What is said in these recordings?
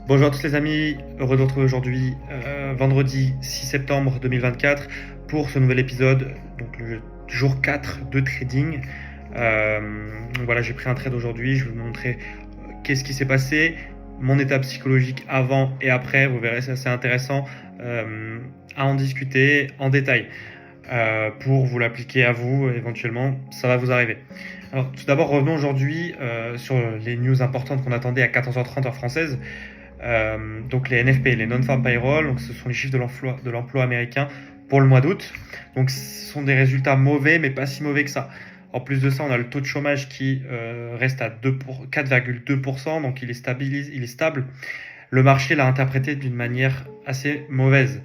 Bonjour à tous les amis, heureux de vous retrouver aujourd'hui, vendredi 6 septembre 2024 pour ce nouvel épisode, donc le jour 4 de trading. Donc voilà, j'ai pris un trade aujourd'hui, je vais vous montrer qu'est-ce qui s'est passé, mon état psychologique avant et après, vous verrez, c'est assez intéressant à en discuter en détail. Pour vous l'appliquer à vous, éventuellement, ça va vous arriver. Alors tout d'abord, revenons aujourd'hui sur les news importantes qu'on attendait à 14h30 heure française. Donc les NFP, les Non-Farm Payroll, donc ce sont les chiffres de l'emploi américain pour le mois d'août. Donc ce sont des résultats mauvais, mais pas si mauvais que ça. En plus de ça, on a le taux de chômage qui reste à 4,2%, donc il est stable. Le marché l'a interprété d'une manière assez mauvaise,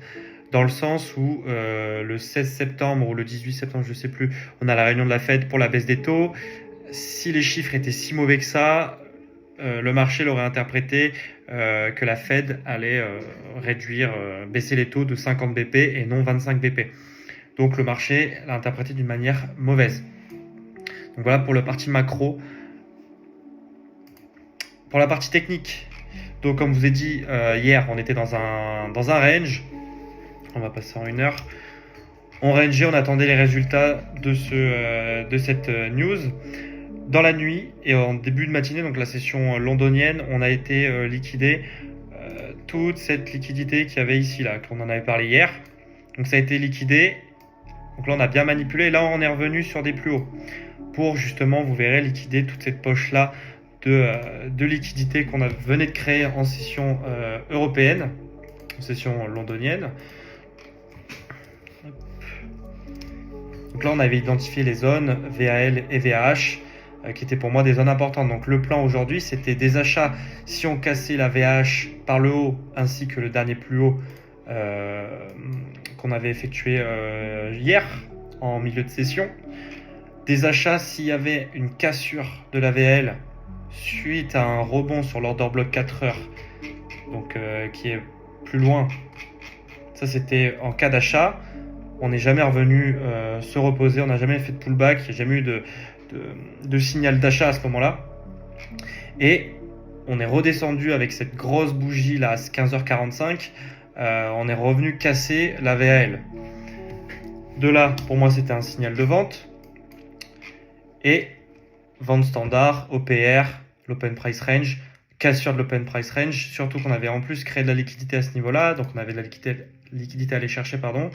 dans le sens où le 16 septembre ou le 18 septembre, je ne sais plus, on a la réunion de la Fed pour la baisse des taux. Si les chiffres étaient si mauvais que ça, le marché l'aurait interprété que la Fed allait baisser les taux de 50 BP et non 25 BP. Donc le marché l'a interprété d'une manière mauvaise. Donc voilà pour la partie macro. Pour la partie technique, donc comme je vous ai dit hier, on était dans un range. On va passer en 1 heure. On rangeait, on attendait les résultats de cette news. Dans la nuit et en début de matinée, donc la session londonienne, on a été liquidé toute cette liquidité qu'il y avait ici, là, qu'on en avait parlé hier. Donc ça a été liquidé. Donc là, on a bien manipulé. Et là, on est revenu sur des plus hauts pour justement, vous verrez, liquider toute cette poche-là de liquidité qu'on venait de créer en session européenne, en session londonienne. Donc là, on avait identifié les zones VAL et VAH qui étaient pour moi des zones importantes. Donc le plan aujourd'hui, c'était des achats si on cassait la VAH par le haut, ainsi que le dernier plus haut qu'on avait effectué hier en milieu de session. Des achats s'il y avait une cassure de la VL suite à un rebond sur l'order block 4 heures, donc qui est plus loin. Ça, c'était en cas d'achat. On n'est jamais revenu se reposer, on n'a jamais fait de pullback, il n'y a jamais eu de signal d'achat à ce moment-là. Et on est redescendu avec cette grosse bougie là à 15h45. On est revenu casser la VAL. De là, pour moi, c'était un signal de vente. Et vente standard, OPR, l'open price range, cassure de l'open price range. Surtout qu'on avait en plus créé de la liquidité à ce niveau-là. Donc on avait de la liquidité à aller chercher, pardon.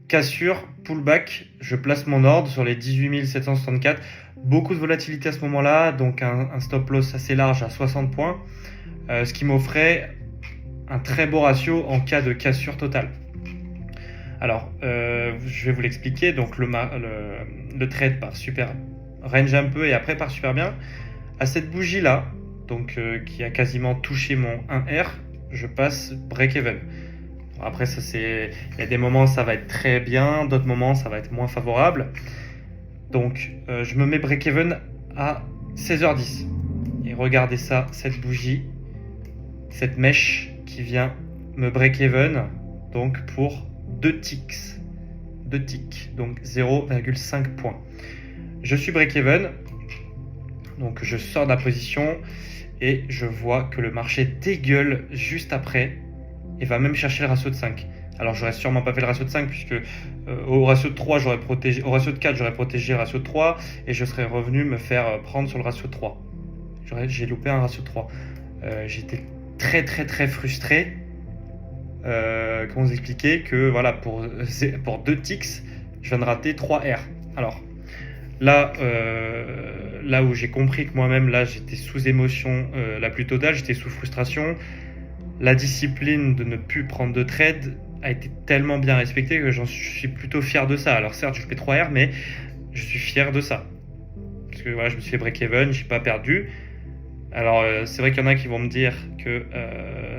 Cassure, pullback, je place mon ordre sur les 18 764. Beaucoup de volatilité à ce moment-là, donc un stop loss assez large à 60 points, ce qui m'offrait un très beau ratio en cas de cassure totale. Alors, je vais vous l'expliquer. Donc le trade part super, range un peu et après part super bien. À cette bougie-là, donc qui a quasiment touché mon 1R, je passe break-even. Après, il y a des moments ça va être très bien, d'autres moments ça va être moins favorable. Donc je me mets break-even à 16h10. Et regardez ça, cette bougie, cette mèche qui vient me break-even, donc pour 2 ticks, donc 0,5 points. Je suis break-even, donc je sors de la position et je vois que le marché dégueule juste après et va même chercher le ratio de 5. Alors j'aurais sûrement pas fait le ratio de 5 puisque au ratio de 3 au ratio de 4 j'aurais protégé le ratio de 3 et je serais revenu me faire prendre sur le ratio de 3. J'ai loupé un ratio de 3. J'étais très frustré. Comment vous expliquer que voilà, pour 2 ticks je viens de rater 3 R. Alors là où j'ai compris que moi-même là j'étais sous émotion la plus totale, j'étais sous frustration. La discipline de ne plus prendre de trade a été tellement bien respectée que j'en suis plutôt fier de ça. Alors certes, je fais 3 R, mais je suis fier de ça. Parce que voilà, je me suis fait break-even, j'ai pas perdu. Alors c'est vrai qu'il y en a qui vont me dire que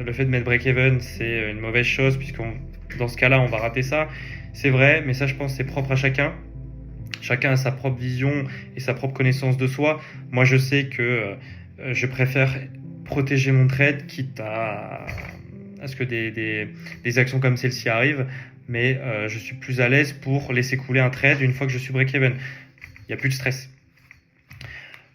le fait de mettre break-even, c'est une mauvaise chose, puisque dans ce cas-là, on va rater ça. C'est vrai, mais ça, je pense, c'est propre à chacun. Chacun a sa propre vision et sa propre connaissance de soi. Moi, je sais que je préfère protéger mon trade, quitte à ce que des actions comme celle-ci arrivent, mais je suis plus à l'aise pour laisser couler un trade une fois que je suis break-even. Il n'y a plus de stress.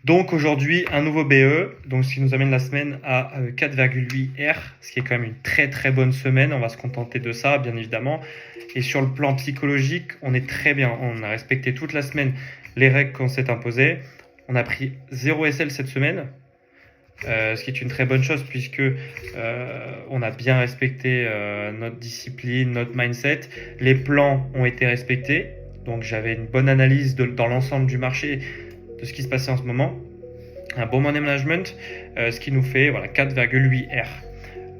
Donc aujourd'hui, un nouveau BE, donc ce qui nous amène la semaine à 4,8 R, ce qui est quand même une très très bonne semaine. On va se contenter de ça, bien évidemment. Et sur le plan psychologique, on est très bien. On a respecté toute la semaine les règles qu'on s'est imposées. On a pris 0 SL cette semaine, ce qui est une très bonne chose puisque on a bien respecté notre discipline, notre mindset. Les plans ont été respectés. Donc j'avais une bonne analyse dans l'ensemble du marché de ce qui se passait en ce moment. Un bon money management, ce qui nous fait 4,8 R.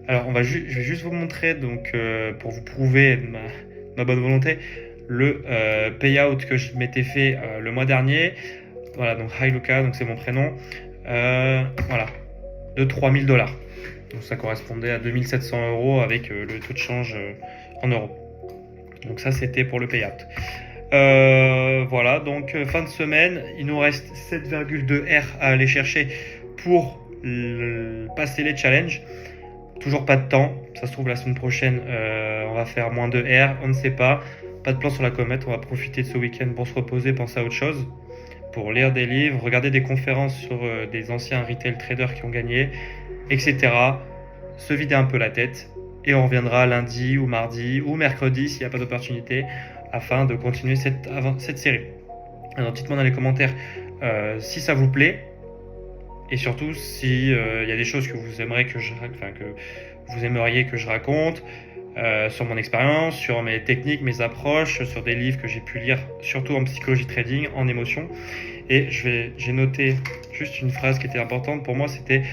Alors je vais juste vous montrer, donc, pour vous prouver ma bonne volonté, le payout que je m'étais fait le mois dernier. Voilà, donc Hi Luca, donc c'est mon prénom. Voilà, de 3000 $. Donc ça correspondait à 2700 € avec le taux de change en euros. Donc ça, c'était pour le payout. Voilà, donc fin de semaine, il nous reste 7,2 R à aller chercher pour passer les challenges. Toujours pas de temps, ça se trouve la semaine prochaine on va faire moins de R, on ne sait pas. Pas de plan sur la comète, on va profiter de ce week-end pour se reposer, penser à autre chose, pour lire des livres, regarder des conférences sur des anciens retail traders qui ont gagné, etc. Se vider un peu la tête et on reviendra lundi ou mardi ou mercredi s'il n'y a pas d'opportunité afin de continuer cette série. Alors dites-moi dans les commentaires si ça vous plaît et surtout si y a des choses que vous aimeriez que je raconte sur mon expérience, sur mes techniques, mes approches, sur des livres que j'ai pu lire, surtout en psychologie trading, en émotion. Et j'ai noté juste une phrase qui était importante pour moi, c'était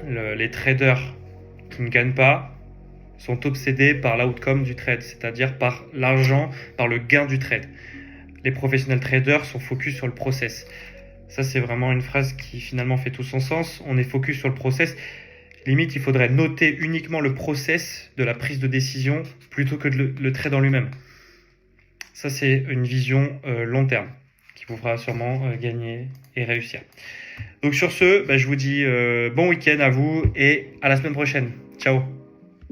les traders qui ne gagnent pas sont obsédés par l'outcome du trade, c'est-à-dire par l'argent, par le gain du trade. Les professionnels traders sont focus sur le process. Ça, c'est vraiment une phrase qui finalement fait tout son sens. On est focus sur le process. Limite, il faudrait noter uniquement le process de la prise de décision plutôt que le trade en lui-même. Ça, c'est une vision long terme qui vous fera sûrement gagner et réussir. Donc sur ce, je vous dis bon week-end à vous et à la semaine prochaine. Ciao.